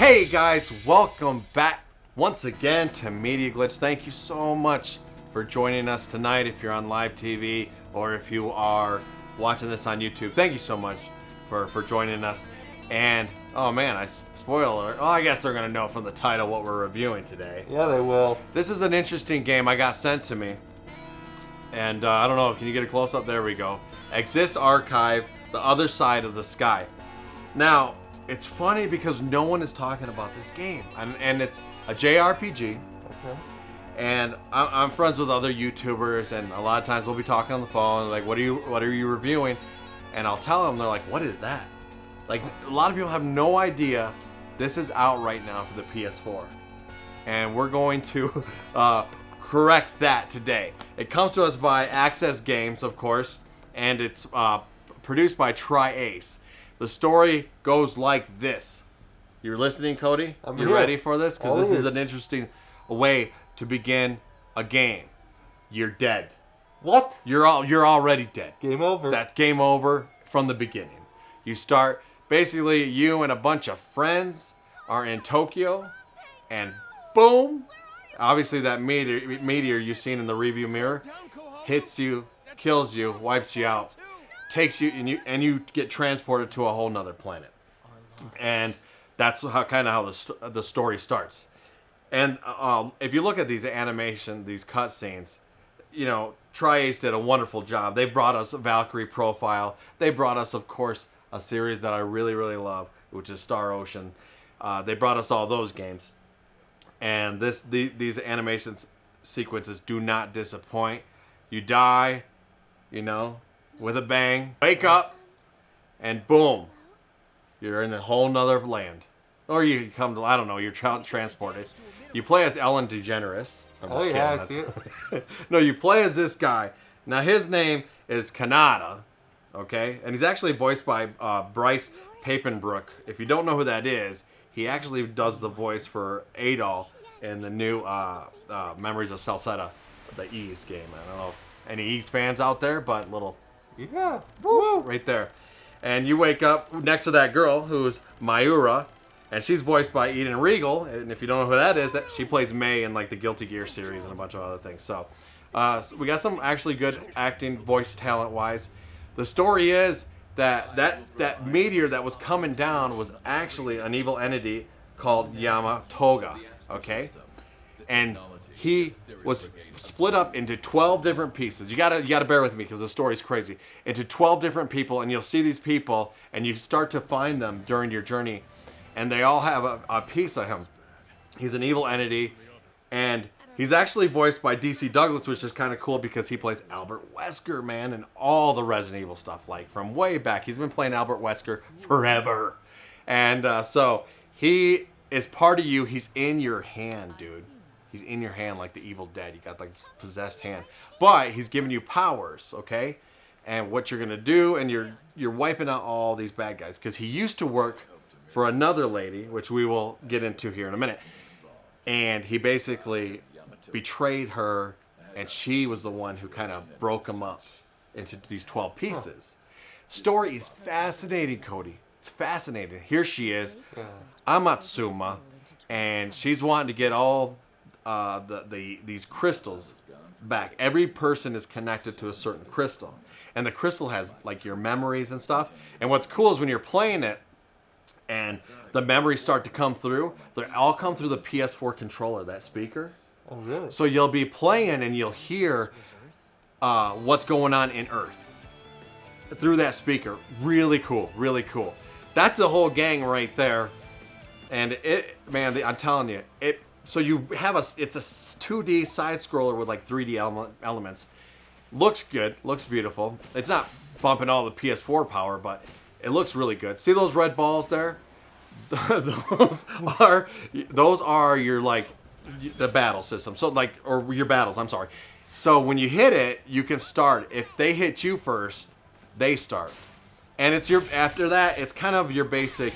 Hey guys, welcome back once again to Media Glitch. Thank you so much for joining us tonight if you're on live TV or if you are watching this on YouTube. Thank you so much for joining us. And, oh man, spoiler. Oh, I guess they're going to know from the title what we're reviewing today. Yeah, they will. This is an interesting game I got sent to me. And I don't know, can you get a close-up? There we go. Aksys Archive, The Other Side of the Sky. Now, it's funny because no one is talking about this game, and it's a JRPG. Okay. And I'm friends with other YouTubers, and a lot of times we'll be talking on the phone, like, what are you reviewing? And I'll tell them, they're like, what is that? Like, a lot of people have no idea this is out right now for the PS4, and we're going to correct that today. It comes to us by Aksys Games, of course, and it's produced by Tri-Ace. The story goes like this. You're listening, Cody? You ready for this? Because this is an interesting way to begin a game. You're dead. What? You're already dead. Game over. That's game over from the beginning. You start, basically, you and a bunch of friends are in Tokyo, and boom, obviously that meteor you've seen in the review mirror hits you, kills you, wipes you out. Takes you and you get transported to a whole nother planet, and that's how the story starts. And if you look at these animation, these cutscenes, you know, Tri-Ace did a wonderful job. They brought us a Valkyrie profile. They brought us, of course, a series that I really love, which is Star Ocean. They brought us all those games, and these animation sequences do not disappoint. You die, you know, with a bang, wake up, and boom, you're in a whole nother land. Or you come to, I don't know, you're transported. You play as Ellen DeGeneres. I'm just kidding. I see it. No, you play as this guy. Now, his name is Kanata, okay? And he's actually voiced by Bryce Papenbrook. If you don't know who that is, he actually does the voice for Adol in the new Memories of Celceta, the Ys game. I don't know if any Ys fans out there, but little... Yeah. Woo! Right there. And you wake up next to that girl who's Mayura, and she's voiced by Eden Regal. And if you don't know who that is, she plays May in like the Guilty Gear series and a bunch of other things. So we got some actually good acting, voice talent wise. The story is that meteor that was coming down was actually an evil entity called Yamatoga. Okay, and he was split up into 12 different pieces. You gotta bear with me because the story's crazy. Into 12 different people, and you'll see these people, and you start to find them during your journey, and they all have a piece of him. He's an evil entity, and he's actually voiced by DC Douglas, which is kind of cool because he plays Albert Wesker, man, and all the Resident Evil stuff, like from way back. He's been playing Albert Wesker forever, and so he is part of you. He's in your hand, dude. He's in your hand like the Evil Dead. You got like this possessed hand. But he's giving you powers, okay? And what you're going to do, and you're wiping out all these bad guys. Because he used to work for another lady, which we will get into here in a minute. And he basically betrayed her, and she was the one who kind of broke him up into these 12 pieces. Story is fascinating, Cody. It's fascinating. Here she is, Amatsuma, and she's wanting to get all... these crystals back. Every person is connected to a certain crystal, and the crystal has like your memories and stuff. And what's cool is when you're playing it and the memories start to come through, they all come through the PS4 controller, that speaker. Oh, really? So you'll be playing and you'll hear what's going on in Earth through that speaker. Really cool, really cool. That's the whole gang right there. And I'm telling you, so you have it's a 2D side scroller with like 3D elements. Looks good, looks beautiful. It's not bumping all the PS4 power, but it looks really good. See those red balls there? those are your like the battle system. So like, or your battles, I'm sorry. So when you hit it, you can start. If they hit you first, they start. And after that, it's kind of your basic,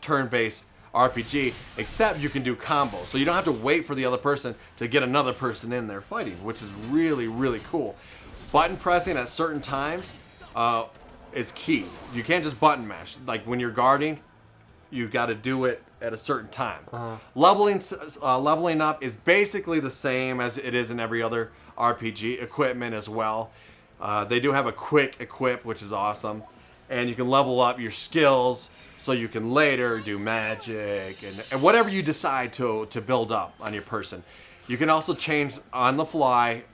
turn-based RPG, except you can do combos. So you don't have to wait for the other person to get another person in there fighting, which is really cool. Button pressing at certain times is key. You can't just button mash. Like when you're guarding, you got to do it at a certain time. Uh-huh. Leveling up is basically the same as it is in every other RPG. Equipment as well. They do have a quick equip, which is awesome, and you can level up your skills so you can later do magic and whatever you decide to build up on your person. You can also change on the fly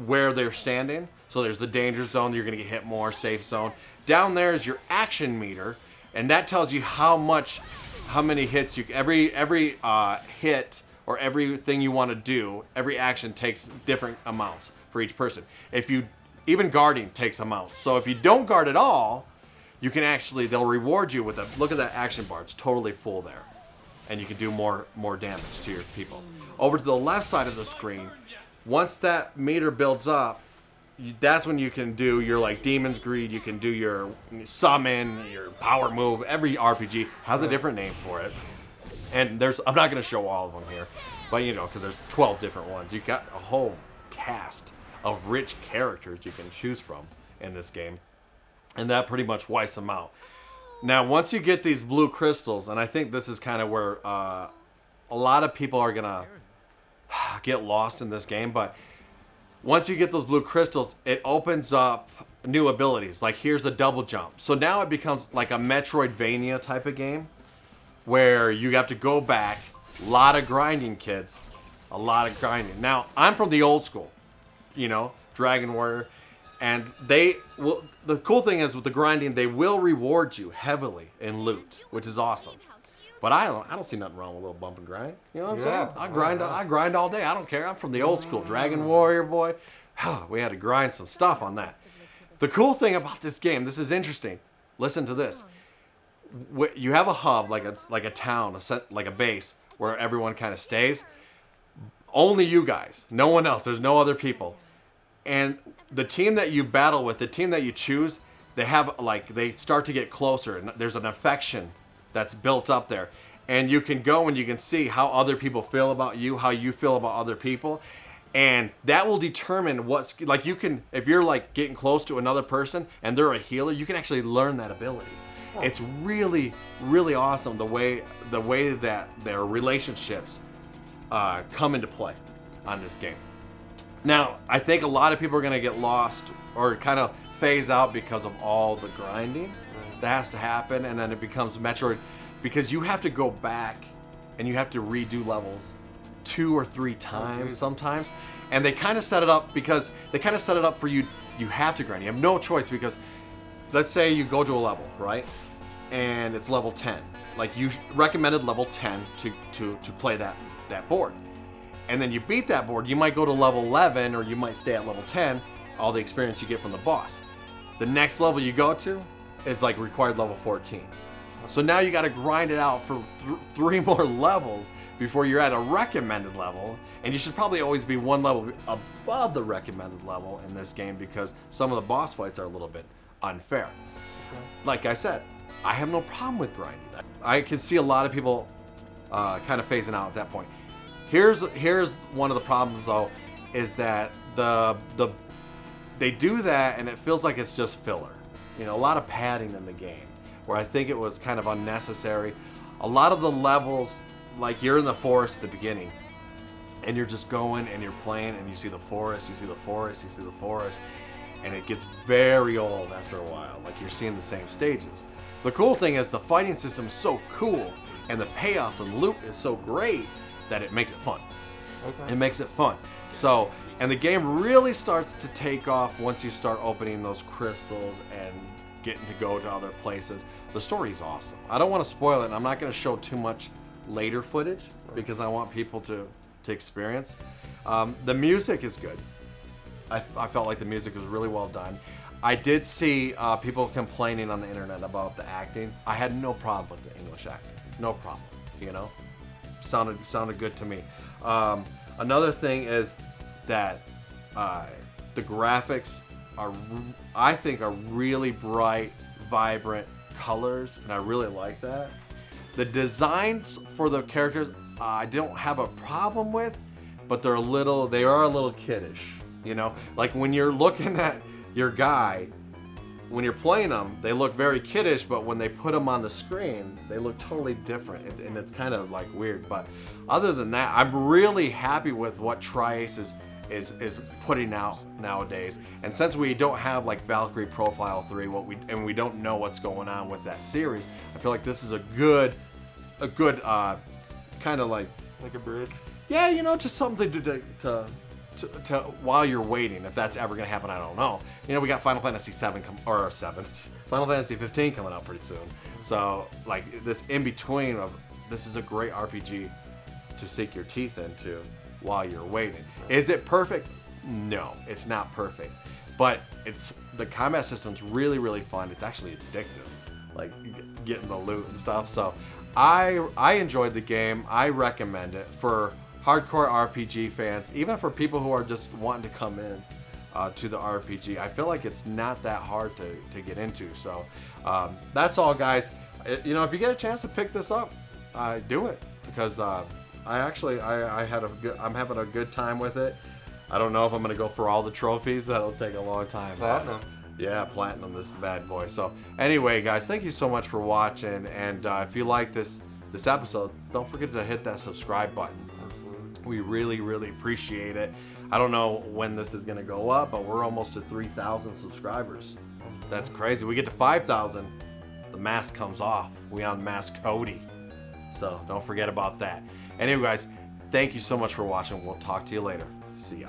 where they're standing. So there's the danger zone, you're going to get hit more, safe zone. Down there is your action meter, and that tells you how many hits every hit or everything you want to do, every action takes different amounts for each person. Even guarding takes amounts. So if you don't guard at all, you can they'll reward you with look at that action bar. It's totally full there. And you can do more damage to your people. Over to the left side of the screen, once that meter builds up, that's when you can do your like Demon's Greed, you can do your summon, your power move. Every RPG has a different name for it. And I'm not going to show all of them here, but because there's 12 different ones. You've got a whole cast of rich characters you can choose from in this game. And that pretty much wipes them out. Now, once you get these blue crystals, and I think this is kind of where a lot of people are going to get lost in this game, but once you get those blue crystals, it opens up new abilities. Like here's a double jump. So now it becomes like a Metroidvania type of game where you have to go back. A lot of grinding, kids. A lot of grinding. Now, I'm from the old school, Dragon Warrior. And the cool thing is with the grinding, they will reward you heavily in loot, which is awesome. But I don't see nothing wrong with a little bump and grind. You know what I'm saying? I grind all day. I don't care. I'm from the old school Dragon Warrior boy. We had to grind some stuff on that. The cool thing about this game, this is interesting. Listen to this. You have a hub, like a town, like a base where everyone kind of stays. Only you guys. No one else. There's no other people. And the team that you battle with, the team that you choose, they start to get closer. And there's an affection that's built up there. And you can go and you can see how other people feel about you, how you feel about other people. And that will determine if you're getting close to another person and they're a healer, you can actually learn that ability. It's really, really awesome the way that their relationships come into play on this game. Now, I think a lot of people are going to get lost or kind of phase out because of all the grinding that has to happen, and then it becomes Metroid because you have to go back and you have to redo levels 2 or 3 times sometimes. And they kind of set it up for you. You have to grind. You have no choice because let's say you go to a level, right? And it's level 10. Like you recommended level 10 to play that board. And then you beat that board, you might go to level 11 or you might stay at level 10, all the experience you get from the boss. The next level you go to is required level 14. So now you got to grind it out for 3 more levels before you're at a recommended level. And you should probably always be 1 level above the recommended level in this game because some of the boss fights are a little bit unfair. Like I said, I have no problem with grinding. I can see a lot of people kind of phasing out at that point. Here's one of the problems though, is that they do that and it feels like it's just filler. A lot of padding in the game, where I think it was kind of unnecessary. A lot of the levels, like you're in the forest at the beginning, and you're just going and you're playing and you see the forest, you see the forest, you see the forest, and it gets very old after a while. Like you're seeing the same stages. The cool thing is the fighting system is so cool and the payoffs and loot is so great that it makes it fun. Okay. It makes it fun. So, and the game really starts to take off once you start opening those crystals and getting to go to other places. The story's awesome. I don't want to spoil it, and I'm not going to show too much later footage because I want people to experience. The music is good. I felt like the music was really well done. I did see people complaining on the internet about the acting. I had no problem with the English acting. No problem. Sounded good to me. Another thing is that the graphics I think are really bright, vibrant colors, and I really like that. The designs for the characters I don't have a problem with, but they are a little kiddish. Like when you're looking at your guy, when you're playing them, they look very kiddish, but when they put them on the screen, they look totally different, and it's kind of like weird. But other than that, I'm really happy with what Tri-Ace is putting out nowadays. And since we don't have like Valkyrie Profile 3, we don't know what's going on with that series, I feel like this is a good kind of like a bridge. Yeah, you know, just something to while you're waiting, if that's ever gonna happen, I don't know. You know, we got Final Fantasy Final Fantasy 15 coming out pretty soon. So like this in between of this is a great RPG to sink your teeth into while you're waiting. Is it perfect? No, it's not perfect. But the combat system's really, really fun. It's actually addictive, like getting the loot and stuff. So I enjoyed the game. I recommend it for hardcore RPG fans, even for people who are just wanting to come in to the RPG. I feel like it's not that hard to get into. So that's all, guys. You know, if you get a chance to pick this up, do it, because I'm having a good time with it. I don't know if I'm gonna go for all the trophies. That'll take a long time. Platinum. Yeah, platinum, this bad boy. So anyway, guys, thank you so much for watching. And if you like this episode, don't forget to hit that subscribe button. We really, really appreciate it. I don't know when this is gonna go up, but we're almost at 3,000 subscribers. That's crazy. We get to 5,000, the mask comes off. We unmask Cody. So don't forget about that. Anyway, guys, thank you so much for watching. We'll talk to you later. See ya.